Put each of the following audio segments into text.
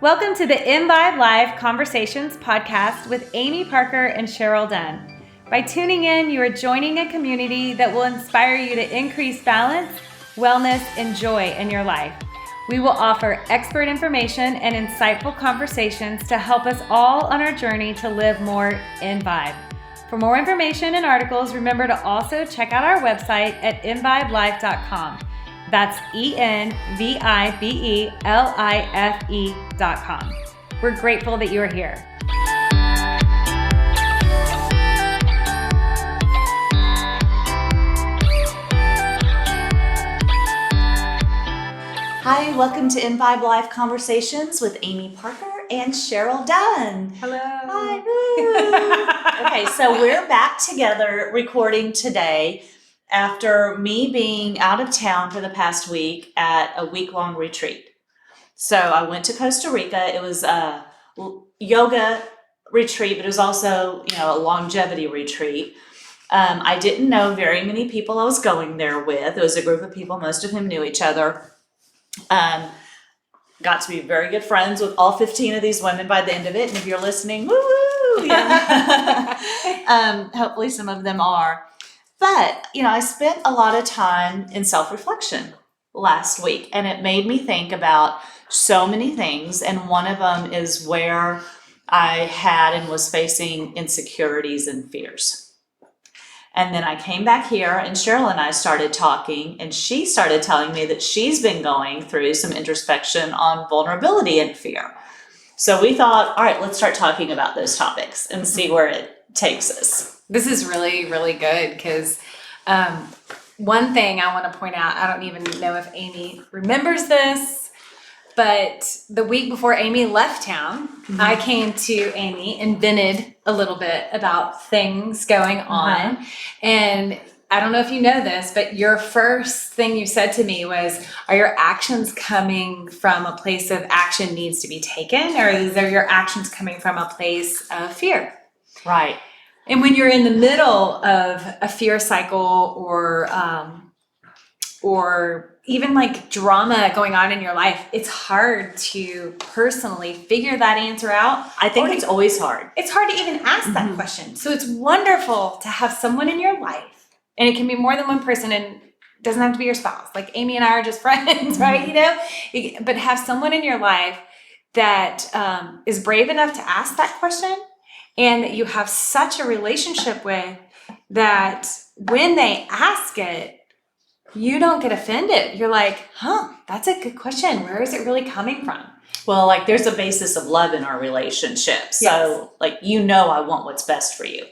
Welcome to the EnVibe Life Conversations podcast with Amy, Parker, and Cheryl Dunn. By tuning in, you are joining a community that will inspire you to increase balance, wellness, and joy in your life. We will offer expert information and insightful conversations to help us all on our journey to live more in vibe. For more information and articles, remember to also check out our website at envibelife.com. That's EnVibelife.com. We're grateful that you are here. Hi, welcome to EnVibe Life Conversations with Amy, Parker, and Cheryl Dunn. Hello. Hi. Okay, so we're back together recording today after me being out of town for the past week at a week-long retreat. So I went to Costa Rica. It was a yoga retreat, but it was also, a longevity retreat. I didn't know very many people I was going there with. It was a group of people, most of whom knew each other. Got to be very good friends with all 15 of these women by the end of it. And if you're listening, woo-woo! Yeah. Hopefully some of them are. But, I spent a lot of time in self-reflection last week, and it made me think about so many things. And one of them is where I had and was facing insecurities and fears. And then I came back here, and Cheryl and I started talking, and she started telling me that she's been going through some introspection on vulnerability and fear. So we thought, all right, let's start talking about those topics and see where it takes us. This is really, really good because one thing I want to point out, I don't even know if Amy remembers this, but the week before Amy left town, I came to Amy and vented a little bit about things going on. And I don't know if you know this, but your first thing you said to me was, are your actions coming from a place of action needs to be taken, or are your actions coming from a place of fear? Right. And when you're in the middle of a fear cycle or even like drama going on in your life, it's hard to personally figure that answer out. I think it's always hard. It's hard to even ask that question. So it's wonderful to have someone in your life, and it can be more than one person, and it doesn't have to be your spouse. Like Amy and I are just friends, right? But have someone in your life that is brave enough to ask that question, and that you have such a relationship with that when they ask it, you don't get offended. You're like, that's a good question. Where is it really coming from? Well, there's a basis of love in our relationship. So, I want what's best for you.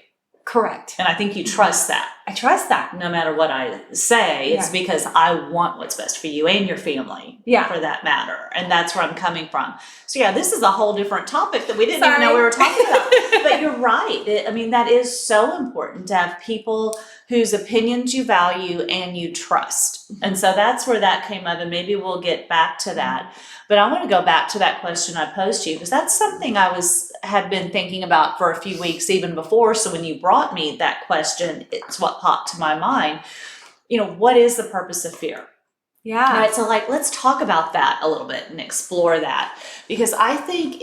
Correct. And I think you trust that. I trust that. No matter what I say, it's because I want what's best for you and your family, for that matter. And that's where I'm coming from. So, this is a whole different topic that we didn't even know we were talking about. But you're right. That is so important to have people whose opinions you value and you trust. And so that's where that came up, and maybe we'll get back to that. But I want to go back to that question I posed to you, because that's something I had been thinking about for a few weeks even before. So when you brought me that question, it's what popped to my mind. What is the purpose of fear? Yeah. Right. So let's talk about that a little bit and explore that, because I think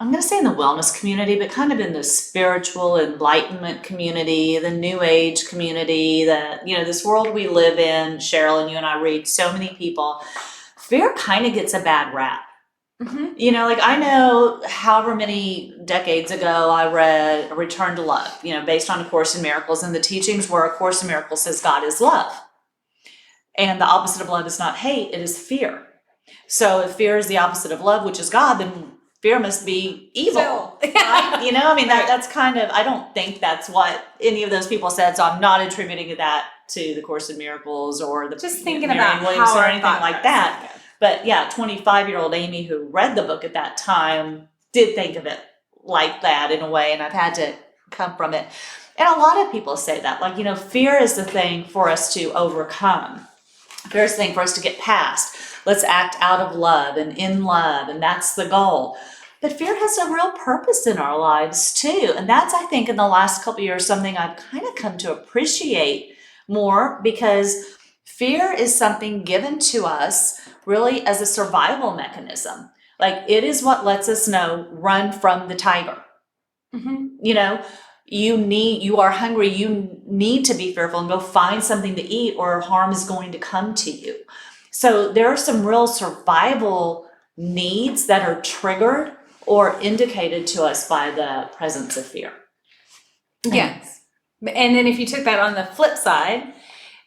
I'm going to say in the wellness community, but kind of in the spiritual enlightenment community, the new age community, this world we live in, Cheryl, and you and I read so many people, fear kind of gets a bad rap. I know however many decades ago I read A Return to Love, based on A Course in Miracles, and the teachings were A Course in Miracles says God is love. And the opposite of love is not hate, it is fear. So if fear is the opposite of love, which is God, then fear must be evil. Right? That's kind of, I don't think that's what any of those people said, so I'm not attributing that to the Course in Miracles or the just thinking Marianne about Williams how or anything like that. But 25-year-old Amy who read the book at that time did think of it like that in a way, and I've had to come from it. And a lot of people say that, fear is the thing for us to overcome. Fear is the thing for us to get past. Let's act out of love and in love, and that's the goal. But fear has a real purpose in our lives too. And that's, I think, in the last couple of years, something I've kind of come to appreciate more, because fear is something given to us really as a survival mechanism. Like, it is what lets us know, run from the tiger. You know, you are hungry, you need to be fearful and go find something to eat or harm is going to come to you. So there are some real survival needs that are triggered or indicated to us by the presence of fear. Yes. And then if you took that on the flip side,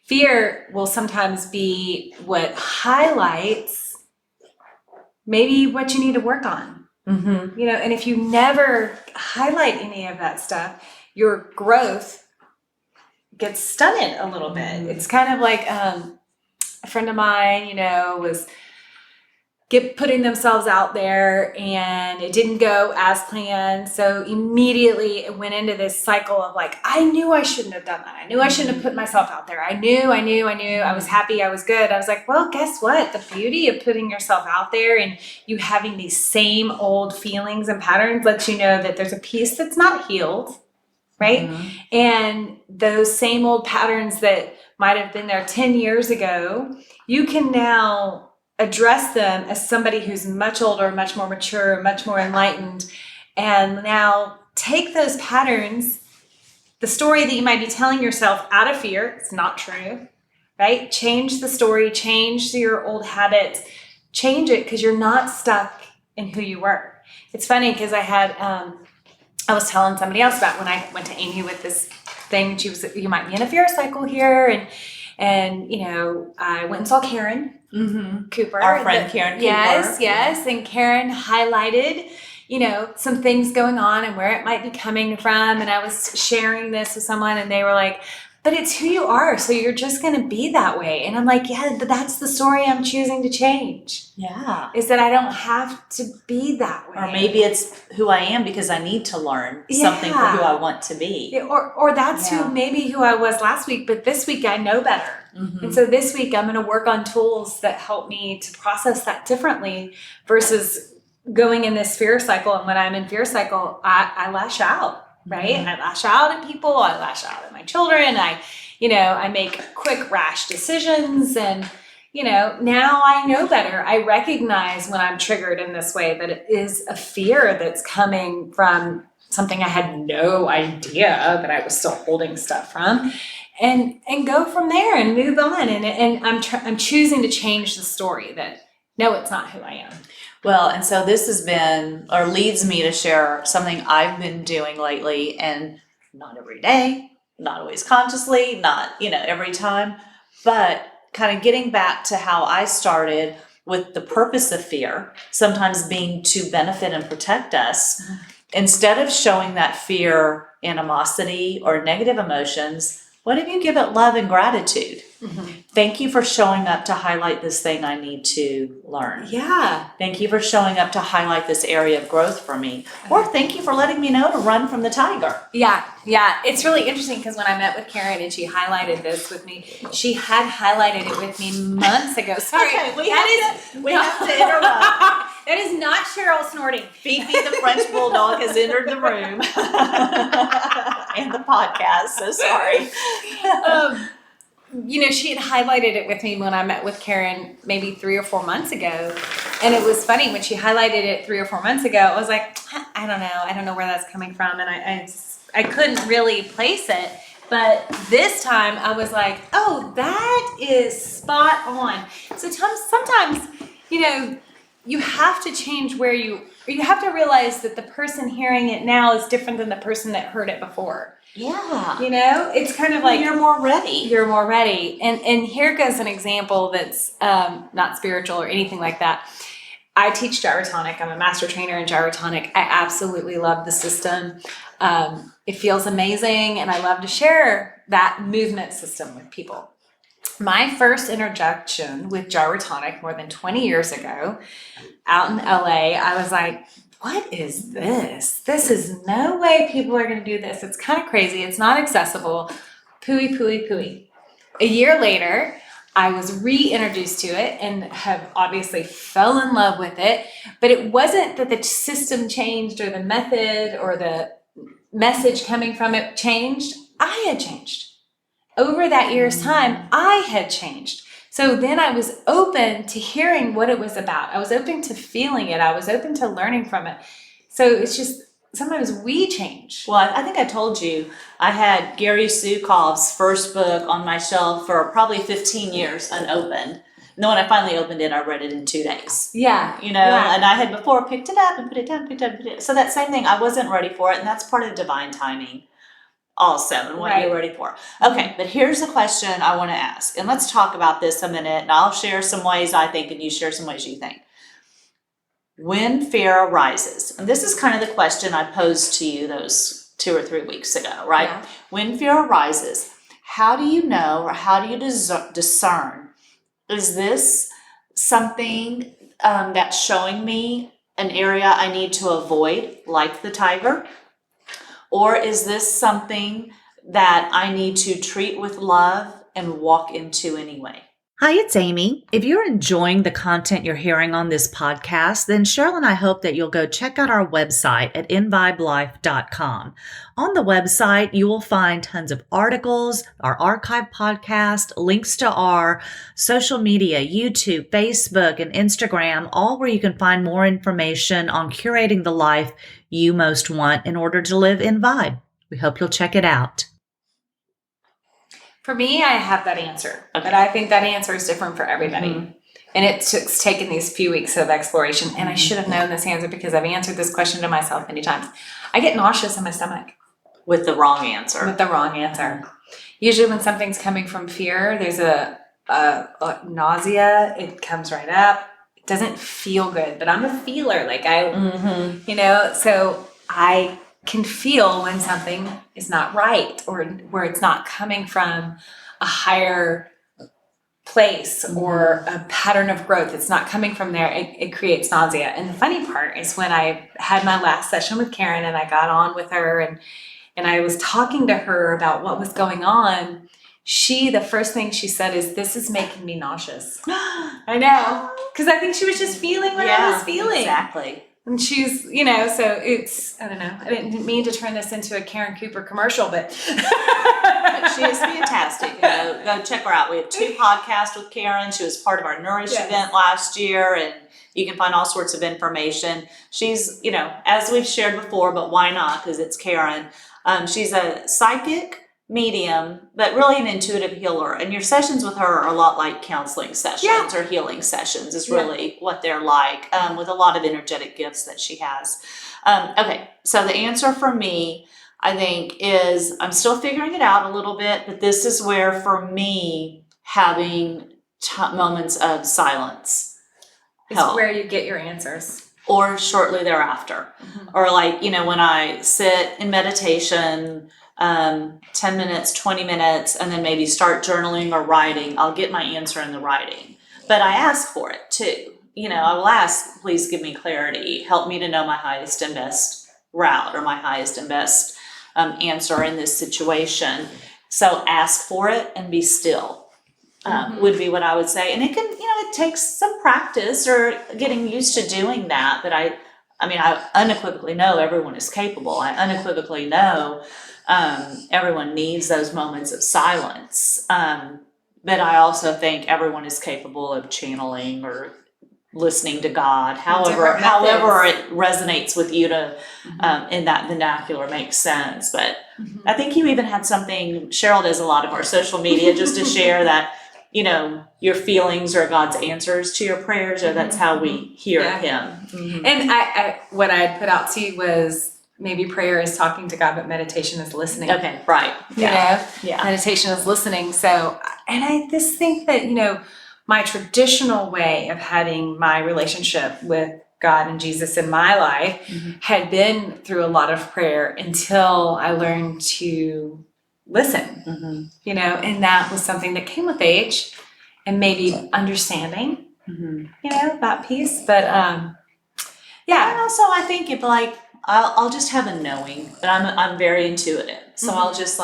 fear will sometimes be what highlights maybe what you need to work on. You know, and if you never highlight any of that stuff, your growth gets stunted a little bit. It's kind of like a friend of mine, you know, was putting themselves out there and it didn't go as planned. So immediately it went into this cycle of like, I knew I shouldn't have done that. I knew I shouldn't have put myself out there. I knew. I was happy. I was good. I was like, well, guess what? The beauty of putting yourself out there and you having these same old feelings and patterns lets you know that there's a piece that's not healed, right? And those same old patterns that might have been there 10 years ago, you can now address them as somebody who's much older, much more mature, much more enlightened, and now take those patterns, the story that you might be telling yourself out of fear, it's not true, right? Change the story, change your old habits, change it because you're not stuck in who you were. It's funny because I was telling somebody else about when I went to Amy with this thing, she was, you might be in a fear cycle here, and you know, I went and saw Karen Cooper. Our friend Karen Cooper. Yes. And Karen highlighted, you know, some things going on and where it might be coming from. And I was sharing this with someone and they were like, but it's who you are. So you're just going to be that way. And I'm like, yeah, but that's the story I'm choosing to change. Yeah. Is that I don't have to be that way. Or maybe it's who I am because I need to learn something for who I want to be. Yeah, or that's who I was last week, but this week I know better. And so this week I'm going to work on tools that help me to process that differently versus going in this fear cycle. And when I'm in fear cycle, I lash out, right? I lash out at people. I lash out at my children. I make quick, rash decisions. And, you know, now I know better. I recognize when I'm triggered in this way that it is a fear that's coming from something I had no idea that I was still holding stuff from. And go from there and move on. And I'm choosing to change the story that, no, it's not who I am. Well, and so this has been, or leads me to share something I've been doing lately, and not every day, not always consciously, not, every time, but kind of getting back to how I started with the purpose of fear, sometimes being to benefit and protect us. Instead of showing that fear, animosity, or negative emotions, what if you give it love and gratitude? Thank you for showing up to highlight this thing I need to learn. Yeah. Thank you for showing up to highlight this area of growth for me. Or thank you for letting me know to run from the tiger. Yeah. It's really interesting because when I met with Karen and she highlighted this with me, she had highlighted it with me months ago. Sorry, okay, we have to interrupt. That is not Cheryl snorting. Fifi the French Bulldog has entered the room and the podcast, so sorry. She had highlighted it with me when I met with Karen maybe 3 or 4 months ago. And it was funny when she highlighted it 3 or 4 months ago, I was like, I don't know where that's coming from. And I couldn't really place it. But this time I was like, oh, that is spot on. So sometimes, you have to change you have to realize that the person hearing it now is different than the person that heard it before. Yeah. It's kind of like you're more ready. You're more ready. And here goes an example that's not spiritual or anything like that. I teach gyrotonic. I'm a master trainer in gyrotonic. I absolutely love the system. It feels amazing, and I love to share that movement system with people. My first introduction with gyrotonic more than 20 years ago out in LA, I was like, what is this? This is no way people are going to do this. It's kind of crazy. It's not accessible. Pooey. A year later, I was reintroduced to it and have obviously fell in love with it. But it wasn't that the system changed or the method or the message coming from it changed. I had changed. Over that year's time, I had changed. So then I was open to hearing what it was about. I was open to feeling it. I was open to learning from it. So it's just sometimes we change. Well, I think I told you I had Gary Sukov's first book on my shelf for probably 15 years unopened. And then when I finally opened it, I read it in 2 days. Yeah. You know, and I had before picked it up and put it down, picked it up, and put it. So that same thing, I wasn't ready for it. And that's part of divine timing also and what you're ready for. Okay, but here's the question I want to ask. And let's talk about this a minute. And I'll share some ways I think and you share some ways you think. When fear arises, and this is kind of the question I posed to you those 2 or 3 weeks ago, right? Yeah. When fear arises, how do you know or how do you discern? Is this something that's showing me an area I need to avoid, like the tiger? Or is this something that I need to treat with love and walk into anyway? Hi, it's Amy. If you're enjoying the content you're hearing on this podcast, then Cheryl and I hope that you'll go check out our website at EnVibeLife.com. On the website, you will find tons of articles, our archive podcast, links to our social media, YouTube, Facebook, and Instagram, all where you can find more information on curating the life you most want in order to live in Vibe. We hope you'll check it out. For me, I have that answer, but I think that answer is different for everybody. Mm-hmm. And it's taken these few weeks of exploration, and I should have known this answer because I've answered this question to myself many times. I get nauseous in my stomach. With the wrong answer. With the wrong answer. Usually when something's coming from fear, there's a nausea. It comes right up. It doesn't feel good, but I'm a feeler. Like so I can feel when something is not right or where it's not coming from a higher place or a pattern of growth. It's not coming from there. It creates nausea. And the funny part is when I had my last session with Karen and I got on with her and I was talking to her about what was going on, the first thing she said is, "This is making me nauseous." I know. Because I think she was just feeling what I was feeling. Exactly. And she's, so it's, I don't know. I didn't mean to turn this into a Karen Cooper commercial, but she is fantastic. Go check her out. We have 2 podcasts with Karen. She was part of our Nourish event last year, and you can find all sorts of information. She's, as we've shared before, but why not? Because it's Karen. She's a psychic medium, but really an intuitive healer. And your sessions with her are a lot like counseling sessions or healing sessions is really what they're like, with a lot of energetic gifts that she has. Okay, so the answer for me, I think, is I'm still figuring it out a little bit, but this is where, for me, having moments of silence is where you get your answers. Or shortly thereafter. Mm-hmm. Or when I sit in meditation, 10 minutes, 20 minutes, and then maybe start journaling or writing, I'll get my answer in the writing. But I ask for it too. I will ask, please give me clarity. Help me to know my highest and best route or my highest and best answer in this situation. So ask for it and be still would be what I would say. And it can, it takes some practice or getting used to doing that. But I unequivocally know everyone is capable. I unequivocally know everyone needs those moments of silence. But I also think everyone is capable of channeling or listening to God, however it resonates with you to in that vernacular makes sense. But I think you even had something, Cheryl does a lot of our social media just to share that, your feelings are God's answers to your prayers, or that's how we hear Him. Mm-hmm. And I what I had put out to you was maybe prayer is talking to God, but meditation is listening. Okay, right. Meditation is listening. So, and I just think that, my traditional way of having my relationship with God and Jesus in my life had been through a lot of prayer until I learned to listen, and that was something that came with age and maybe understanding, that piece. But, And also I think if I'll just have a knowing, but I'm very intuitive. So I'll just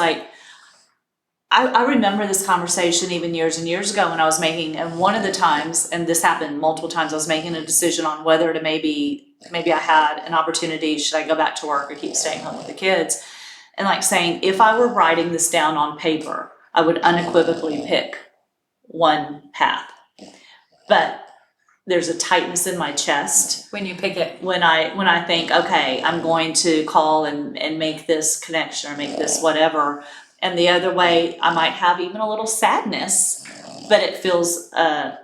I remember this conversation even years and years ago when I was and one of the times, and this happened multiple times, I was making a decision on whether to maybe I had an opportunity, should I go back to work or keep staying home with the kids? And saying, if I were writing this down on paper, I would unequivocally pick one path. But there's a tightness in my chest when you pick it. When I think, okay, I'm going to call and make this connection or make this whatever. And the other way, I might have even a little sadness, but it feels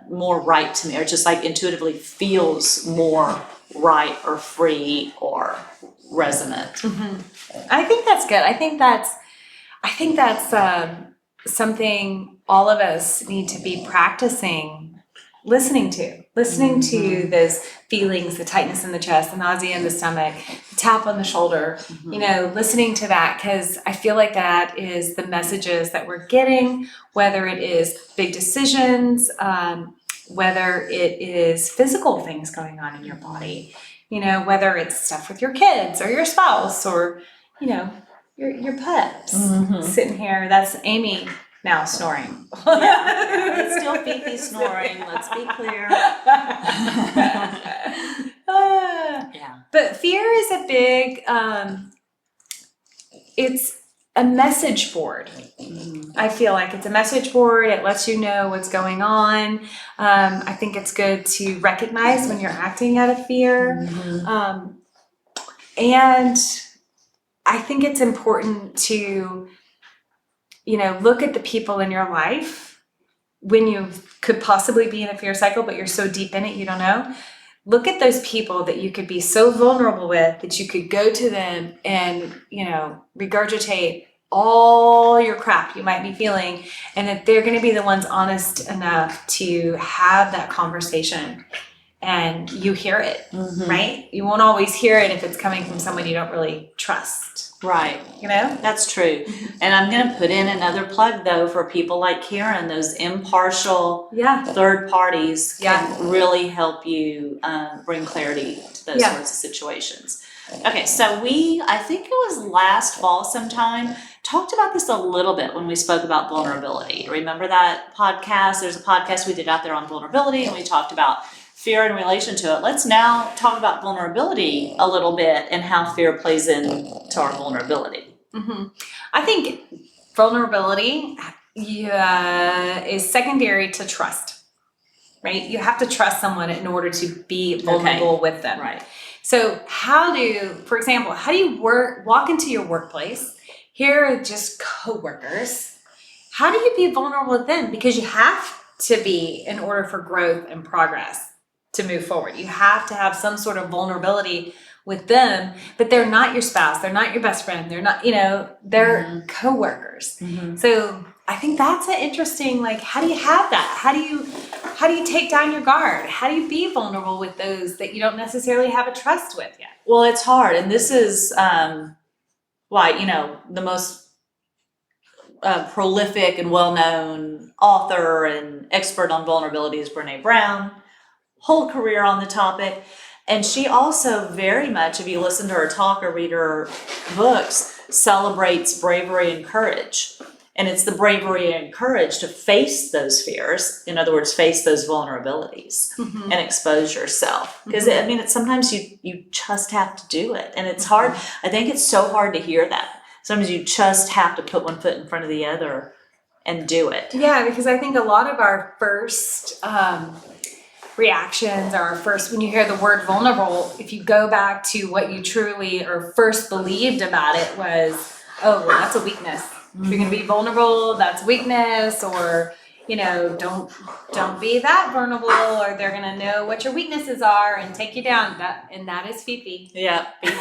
more right to me, or just like intuitively feels more right or free or resonant. Mm-hmm. I think that's good. I think that's something all of us need to be practicing listening to those feelings, the tightness in the chest, the nausea in the stomach, the tap on the shoulder, listening to that, because I feel like that is the messages that we're getting, whether it is big decisions, whether it is physical things going on in your body, whether it's stuff with your kids or your spouse or, your pups sitting here. That's Amy now snoring. Yeah, it's still Fifi snoring, let's be clear. Yeah. But fear is a big, it's a message board. I feel like it's a message board. It lets you know what's going on. I think it's good to recognize when you're acting out of fear. And I think it's important to look at the people in your life when you could possibly be in a fear cycle, but you're so deep in it, you don't know. Look at those people that you could be so vulnerable with that you could go to them and, regurgitate all your crap you might be feeling, and that they're going to be the ones honest enough to have that conversation. And you hear it, right? You won't always hear it if it's coming from someone you don't really trust. Right. That's true. And I'm going to put in another plug, though, for people like Karen. Those impartial third parties can really help you bring clarity to those sorts of situations. Okay, so I think it was last fall sometime, talked about this a little bit when we spoke about vulnerability. Remember that podcast? There's a podcast we did out there on vulnerability, and we talked about fear in relation to it. Let's now talk about vulnerability a little bit and how fear plays into our vulnerability. I think vulnerability is secondary to trust, right? You have to trust someone in order to be vulnerable with them. Right. So for example, how do you walk into your workplace? Here are just coworkers. How do you be vulnerable with them? Because you have to be in order for growth and progress to move forward. You have to have some sort of vulnerability with them, but they're not your spouse. They're not your best friend. They're not, they're coworkers. So I think that's an interesting, how do you have that? How do you take down your guard? How do you be vulnerable with those that you don't necessarily have a trust with yet? Well, it's hard. And this is why, the most prolific and well-known author and expert on vulnerability is Brene Brown. Whole career on the topic. And she also very much, if you listen to her talk or read her books, celebrates bravery and courage. And it's the bravery and courage to face those fears. In other words, face those vulnerabilities and expose yourself. Because sometimes you just have to do it. And it's hard. I think it's so hard to hear that. Sometimes you just have to put one foot in front of the other and do it. Yeah, because I think a lot of our first reactions are when you hear the word vulnerable, if you go back to what you truly or first believed about it was, oh, well, that's a weakness. If you're going to be vulnerable, that's weakness, or, don't be that vulnerable, or they're going to know what your weaknesses are and take you down. That is Fifi. Yeah, Fifi.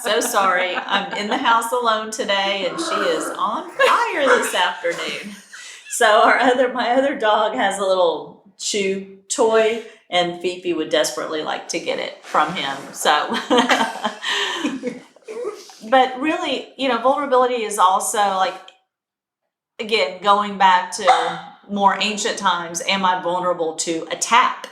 So sorry. I'm in the house alone today, and she is on fire this afternoon. So my other dog has a little chew toy, and Fifi would desperately like to get it from him. So, but really, vulnerability is also again, going back to more ancient times, am I vulnerable to attack?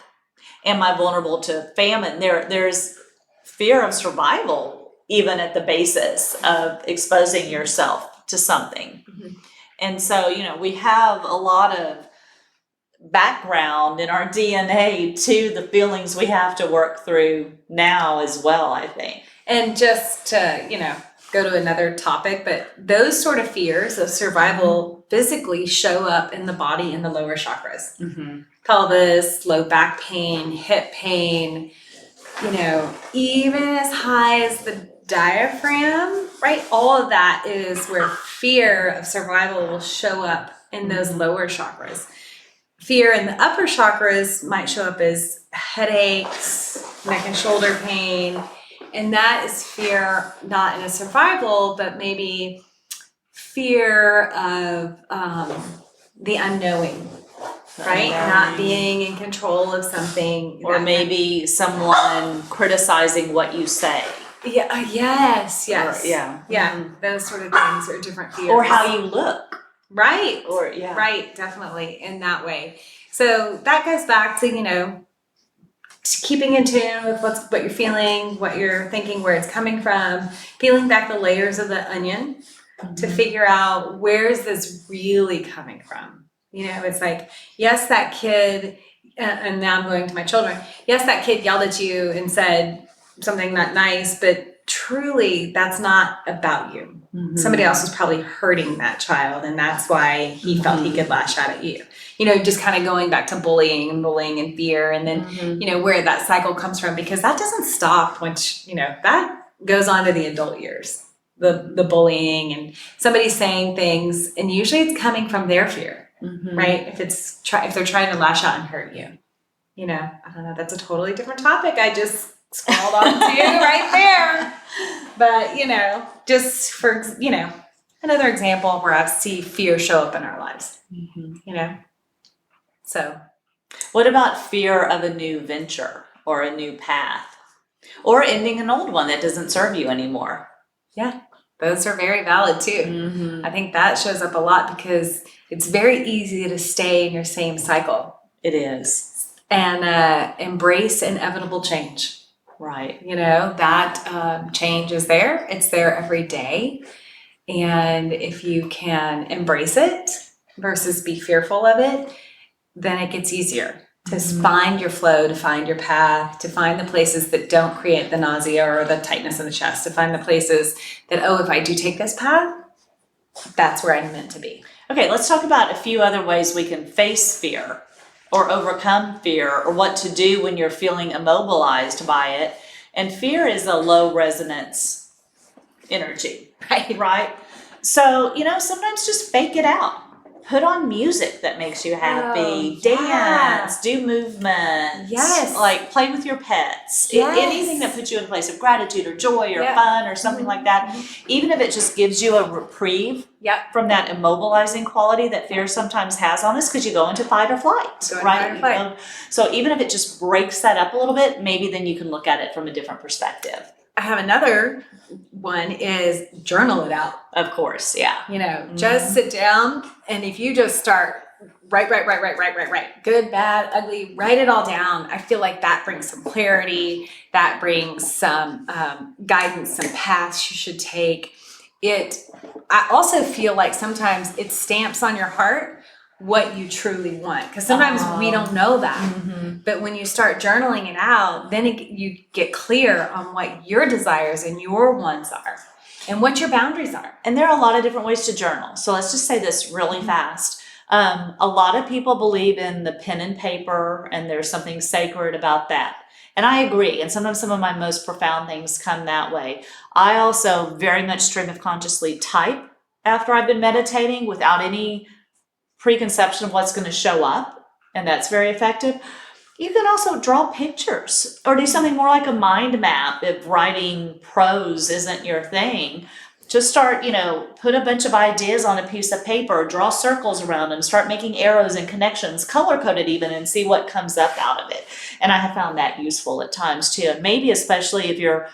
Am I vulnerable to famine? There's fear of survival even at the basis of exposing yourself to something. And so, we have a lot of background in our DNA to the feelings we have to work through now as well, I think. And just to, go to another topic, but those sort of fears of survival physically show up in the body in the lower chakras. Pelvis, low back pain, hip pain, even as high as the diaphragm, right? All of that is where fear of survival will show up in those lower chakras. Fear in the upper chakras might show up as headaches, neck and shoulder pain, and that is fear not in a survival, but maybe fear of the unknowing, right? Not being in control of something. Or maybe someone criticizing what you say. Yeah. Yes. Or, yeah. Those sort of things are different fears. Or how you look. Right. Or Right. Definitely in that way. So that goes back to, keeping in tune with what you're feeling, what you're thinking, where it's coming from, peeling back the layers of the onion to figure out where is this really coming from. It's like, yes, that kid, and now I'm going to my children. Yes, that kid yelled at you and said something not nice, but truly that's not about you. Somebody else was probably hurting that child, and that's why he felt he could lash out at you. Just kind of going back to bullying and fear, and then, where that cycle comes from, because that doesn't stop once, that goes on to the adult years, the bullying and somebody saying things, and usually it's coming from their fear, right? If they're trying to lash out and hurt you, I don't know, that's a totally different topic. I just scrolled on to you right there. But, just for, another example where I see fear show up in our lives, So. What about fear of a new venture or a new path or ending an old one that doesn't serve you anymore? Yeah, those are very valid too. I think that shows up a lot because it's very easy to stay in your same cycle. It is. And embrace inevitable change. Right. That change is there. It's there every day. And if you can embrace it versus be fearful of it, then it gets easier to find your flow, to find your path, to find the places that don't create the nausea or the tightness in the chest, to find the places that, if I do take this path, that's where I'm meant to be. Okay, let's talk about a few other ways we can face fear or overcome fear, or what to do when you're feeling immobilized by it. And fear is a low resonance energy, right? So, sometimes just fake it out. Put on music that makes you happy, dance, do movements, like play with your pets, anything that puts you in a place of gratitude or joy or fun or something like that. Even if it just gives you a reprieve from that immobilizing quality that fear sometimes has on us, because you go into fight or flight, right? So even if it just breaks that up a little bit, maybe then you can look at it from a different perspective. I have another one is journal it out. Of course, just sit down, and if you just start write, good, bad, ugly, write it all down. I feel like that brings some clarity, that brings some guidance, some paths you should take. I also feel like sometimes it stamps on your heart what you truly want, because sometimes we don't know that. But when you start journaling it out, then you get clear on what your desires and your wants are and what your boundaries are. And there are a lot of different ways to journal. So let's just say this really fast. A lot of people believe in the pen and paper, and there's something sacred about that. And I agree. And sometimes some of my most profound things come that way. I also very much stream of consciously type after I've been meditating without any preconception of what's going to show up, and that's very effective. You can also draw pictures or do something more like a mind map if writing prose isn't your thing. Just start, put a bunch of ideas on a piece of paper, draw circles around them, start making arrows and connections, color code it even, and see what comes up out of it. And I have found that useful at times too. Maybe especially if you're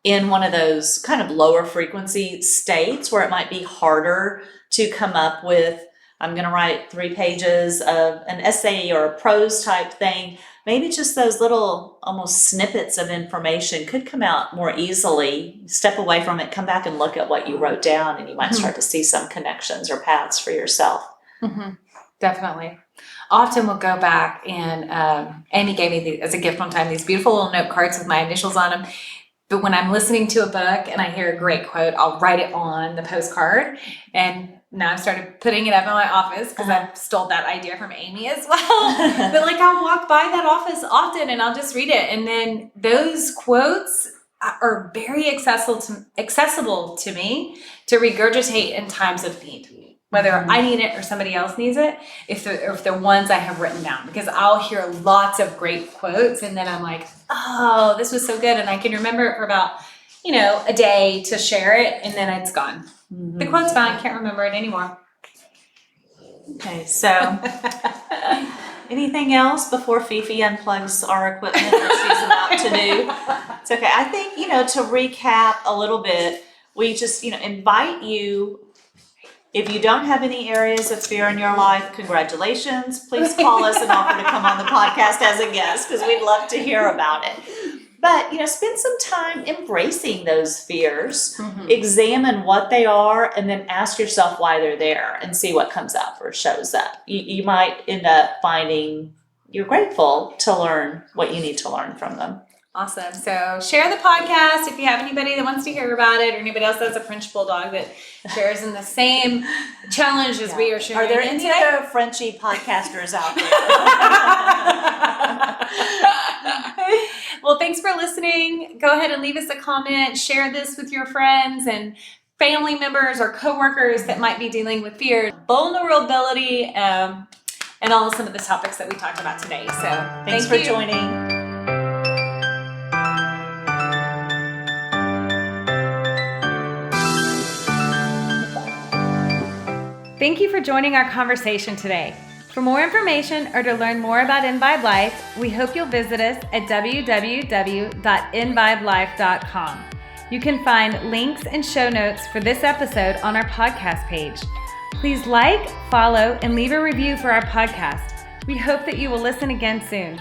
in one of those kind of lower frequency states where it might be harder to come up with, I'm going to write 3 pages of an essay or a prose type thing. Maybe just those little almost snippets of information could come out more easily. Step away from it, come back and look at what you wrote down, and you might start to see some connections or paths for yourself. Definitely. Often we'll go back, and Amy gave me as a gift one time these beautiful little note cards with my initials on them. But when I'm listening to a book and I hear a great quote, I'll write it on the postcard. And now I've started putting it up in my office because I've stole that idea from Amy as well. But like I'll walk by that office often and I'll just read it. And then those quotes are very accessible to me to regurgitate in times of need. Whether I need it or somebody else needs it, if they're ones I have written down, because I'll hear lots of great quotes and then I'm like, oh, this was so good. And I can remember it for about, a day to share it and then it's gone. Mm-hmm. The quote's gone, I can't remember it anymore. Okay, so anything else before Fifi unplugs our equipment that she's about to do? It's okay. I think, to recap a little bit, we just, invite you. If you don't have any areas of fear in your life, congratulations. Please call us and offer to come on the podcast as a guest because we'd love to hear about it. But, spend some time embracing those fears, examine what they are, and then ask yourself why they're there and see what comes up or shows up. You might end up finding you're grateful to learn what you need to learn from them. Awesome. So share the podcast if you have anybody that wants to hear about it or anybody else that's a French Bulldog that shares in the same challenge as we are sharing. Are there any other Frenchy podcasters out there? Well, thanks for listening. Go ahead and leave us a comment. Share this with your friends and family members or coworkers that might be dealing with fear, vulnerability, and all some of the topics that we talked about today. So thanks for joining. Thank you for joining our conversation today. For more information or to learn more about EnVibe Life, we hope you'll visit us at www.envibelife.com. You can find links and show notes for this episode on our podcast page. Please like, follow, and leave a review for our podcast. We hope that you will listen again soon.